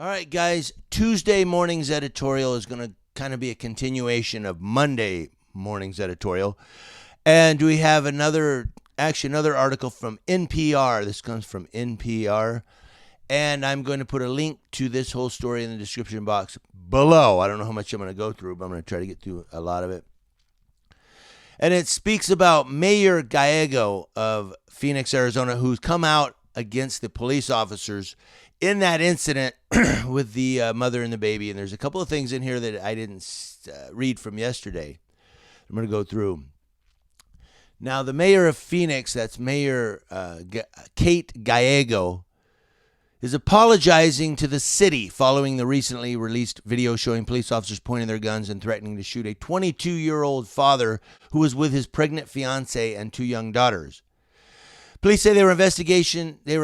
All right, guys. Tuesday morning's editorial is going to kind of be a continuation of Monday morning's editorial. And we have another article from NPR. This comes from NPR. And I'm going to put a link to this whole story in the description box below. I don't know how much I'm going to go through, but I'm going to try to get through a lot of it. And it speaks about Mayor Gallego of Phoenix, Arizona, who's come out against the police officers in that incident with the mother and the baby. And there's a couple of things in here that I didn't read from yesterday. I'm going to go through. Now, the mayor of Phoenix, that's Mayor Kate Gallego, is apologizing to the city following the recently released video showing police officers pointing their guns and threatening to shoot a 22-year-old father who was with his pregnant fiancée and two young daughters. Police say they were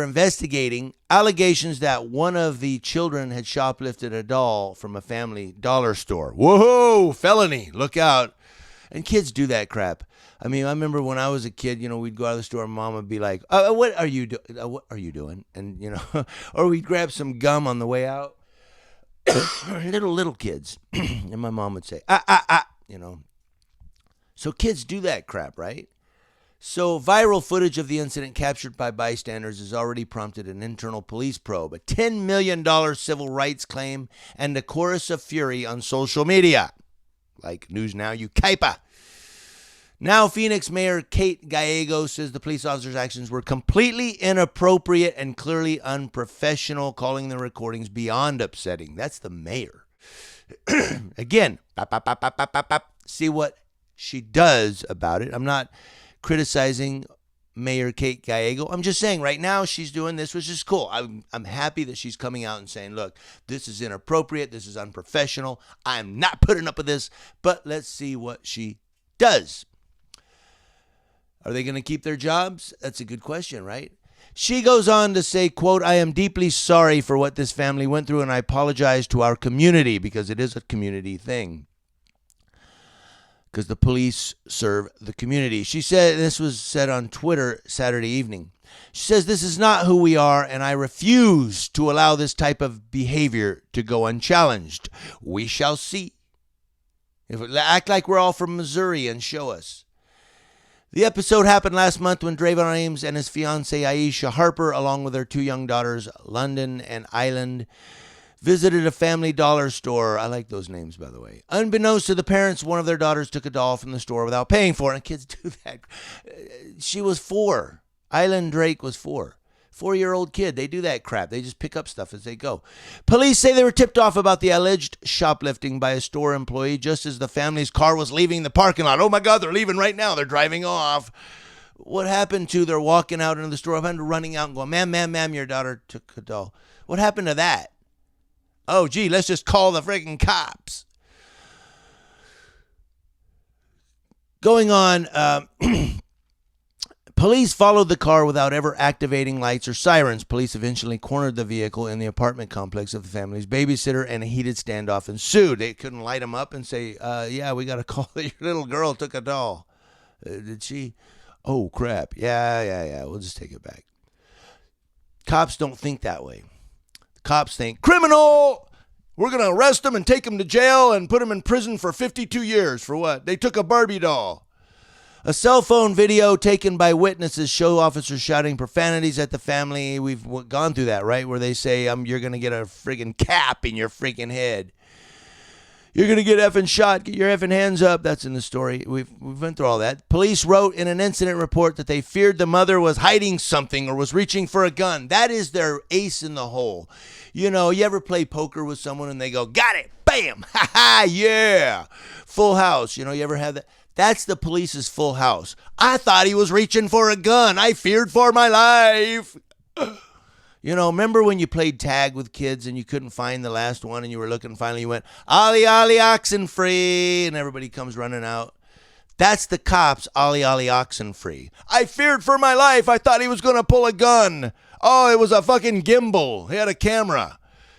investigating allegations that one of the children had shoplifted a doll from a family dollar store. Whoa, felony, look out. And kids do that crap. I mean, I remember when I was a kid, we'd go out of the store and mom would be like, what are you doing? And, or we'd grab some gum on the way out. little kids. And my mom would say, So kids do that crap, right? So viral footage of the incident captured by bystanders has already prompted an internal police probe, a $10 million civil rights claim, and a chorus of fury on social media. Like News Now, you kaipa. Now, Phoenix Mayor Kate Gallego says the police officers' actions were completely inappropriate and clearly unprofessional, calling the recordings beyond upsetting. That's the mayor. Again, see what she does about it. I'm not criticizing Mayor Kate Gallego. I'm just saying right now she's doing this, which is cool. I'm happy that she's coming out and saying, look, this is inappropriate. This is unprofessional. I'm not putting up with this, but let's see what she does. Are they going to keep their jobs? That's a good question, right? She goes on to say, quote, I am deeply sorry for what this family went through, and I apologize to our community, because it is a community thing. Because the police serve the community. She said, this was said on Twitter Saturday evening. She says, this is not who we are, and I refuse to allow this type of behavior to go unchallenged. We shall see. Act like we're all from Missouri and show us. The episode happened last month when Drayvon Ames and his fiancée Aisha Harper, along with their two young daughters, London and Island, visited a family dollar store. I like those names, by the way. Unbeknownst to the parents, one of their daughters took a doll from the store without paying for it. And kids do that. She was 4. Island Drake was 4. 4-year-old kid. They do that crap. They just pick up stuff as they go. Police say they were tipped off about the alleged shoplifting by a store employee just as the family's car was leaving the parking lot. Oh, my God, they're leaving right now. They're driving off. What happened to they're walking out into the store, running out and going, ma'am, your daughter took a doll. What happened to that? Oh, gee, let's just call the freaking cops. Going on, police followed the car without ever activating lights or sirens. Police eventually cornered the vehicle in the apartment complex of the family's babysitter, and a heated standoff ensued. They couldn't light them up and say, yeah, we got to call that your little girl took a doll. Did she? Oh, crap. Yeah. We'll just take it back. Cops don't think that way. Cops think, criminal! We're going to arrest him and take him to jail and put him in prison for 52 years. For what? They took a Barbie doll. A cell phone video taken by witnesses show officers shouting profanities at the family. We've gone through that, right? Where they say, you're going to get a friggin' cap in your freaking head. You're going to get effing shot. Get your effing hands up. That's in the story. We've went through all that. Police wrote in an incident report that they feared the mother was hiding something or was reaching for a gun. That is their ace in the hole. You ever play poker with someone and they go, got it, bam, ha ha, yeah, full house. You ever have that? That's the police's full house. I thought he was reaching for a gun. I feared for my life. Remember when you played tag with kids and you couldn't find the last one and you were looking, finally you went, Ollie, Ollie, oxen free, and everybody comes running out. That's the cops, Ollie, Ollie, oxen free. I feared for my life. I thought he was going to pull a gun. Oh, it was a fucking gimbal. He had a camera.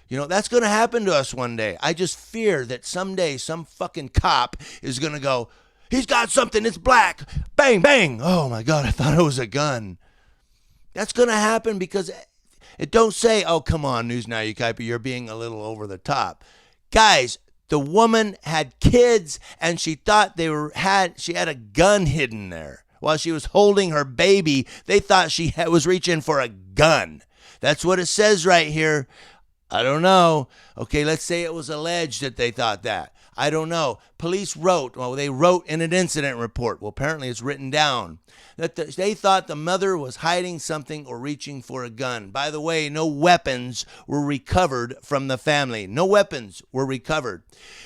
That's going to happen to us one day. I just fear that someday some fucking cop is going to go, he's got something, it's black. Bang, bang. Oh, my God, I thought it was a gun. That's going to happen because It don't say, oh, come on, News Now, Yucaipa, you're being a little over the top. Guys, the woman had kids, and she thought she had a gun hidden there. While she was holding her baby, they thought she was reaching for a gun. That's what it says right here. I don't know. Okay, let's say it was alleged that they thought that. I don't know. Police wrote in an incident report. Well, apparently it's written down that they thought the mother was hiding something or reaching for a gun. By the way, no weapons were recovered from the family. No weapons were recovered.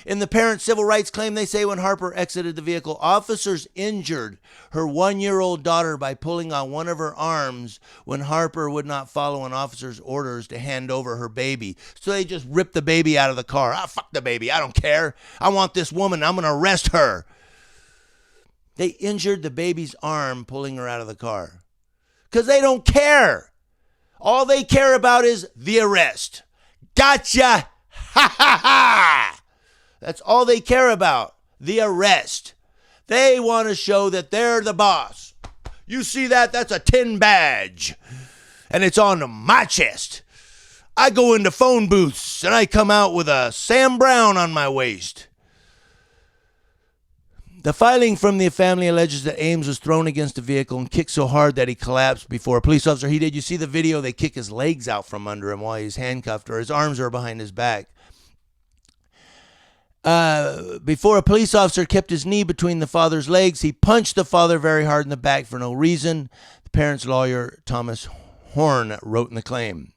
In the parent's civil rights claim, they say when Harper exited the vehicle, officers injured her 1-year-old daughter by pulling on one of her arms when Harper would not follow an officer's orders to hand over her baby. So they just ripped the baby out of the car. Ah, fuck the baby. I don't care. I want this woman. I'm going to arrest her. They injured the baby's arm pulling her out of the car because they don't care. All they care about is the arrest. Gotcha. Ha ha ha. That's all they care about. The arrest. They want to show that they're the boss. You see that? That's a tin badge. And it's on my chest. I go into phone booths and I come out with a Sam Brown on my waist. The filing from the family alleges that Ames was thrown against the vehicle and kicked so hard that he collapsed before a police officer. He did. You see the video? They kick his legs out from under him while he's handcuffed, or his arms are behind his back. Before a police officer kept his knee between the father's legs, he punched the father very hard in the back for no reason. The parent's lawyer, Thomas Horn, wrote in the claim.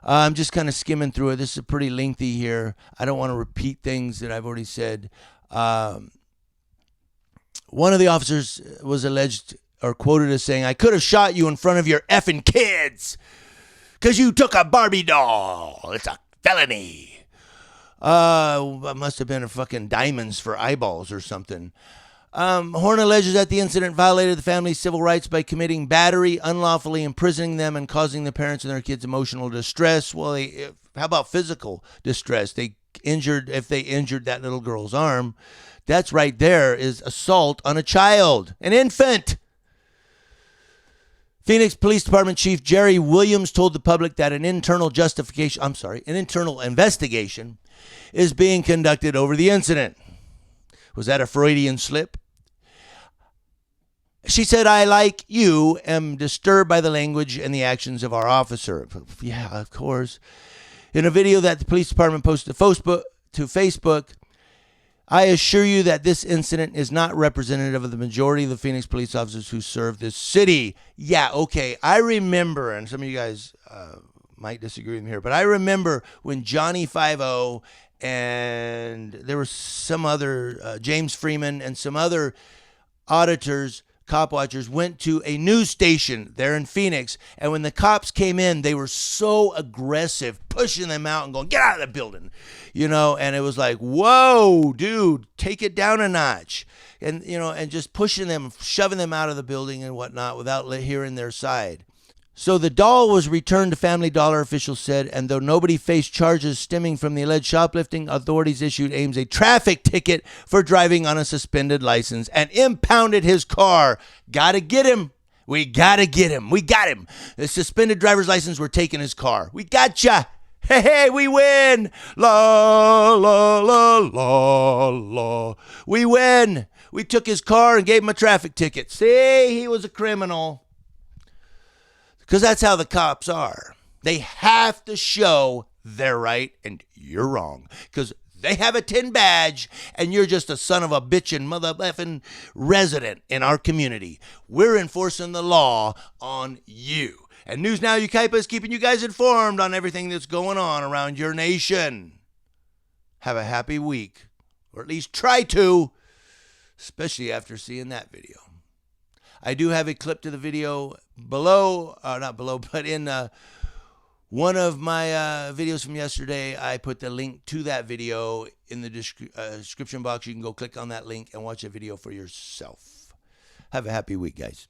I'm just kind of skimming through it. This is pretty lengthy here. I don't want to repeat things that I've already said. One of the officers was alleged or quoted as saying, I could have shot you in front of your effing kids because you took a Barbie doll. It's a felony. Must have been a fucking diamonds for eyeballs or something. Horn alleges that the incident violated the family's civil rights by committing battery, unlawfully imprisoning them, and causing the parents and their kids emotional distress. Well, how about physical distress? If they injured that little girl's arm, that's right there is assault on a child, an infant. Phoenix Police Department Chief Jerry Williams told the public that an internal investigation is being conducted over the incident. Was that a Freudian slip? She said, I, like you, am disturbed by the language and the actions of our officer. Yeah, of course. In a video that the police department posted to Facebook, I assure you that this incident is not representative of the majority of the Phoenix police officers who serve this city. Yeah, okay. I remember, and some of you guys might disagree with me here, but I remember when Johnny 5-0 and there was some other, James Freeman and some other auditors, cop watchers, went to a news station there in Phoenix. And when the cops came in, they were so aggressive, pushing them out and going, get out of the building, and it was like, whoa, dude, take it down a notch. And, and just pushing them, shoving them out of the building and whatnot without hearing their side. So the doll was returned to Family Dollar, officials said, and though nobody faced charges stemming from the alleged shoplifting, authorities issued Ames a traffic ticket for driving on a suspended license and impounded his car. Gotta get him. We gotta get him. We got him. The suspended driver's license, we're taking his car. We gotcha. Hey, we win. La, la, la, la, la. We win. We took his car and gave him a traffic ticket. See, he was a criminal. Because that's how the cops are. They have to show they're right and you're wrong. Because they have a tin badge and you're just a son of a bitchin' mother effing resident in our community. We're enforcing the law on you. And News Now Yucaipa is keeping you guys informed on everything that's going on around your nation. Have a happy week. Or at least try to. Especially after seeing that video. I do have a clip to the video below, not below, but in one of my videos from yesterday. I put the link to that video in the description box. You can go click on that link and watch the video for yourself. Have a happy week, guys.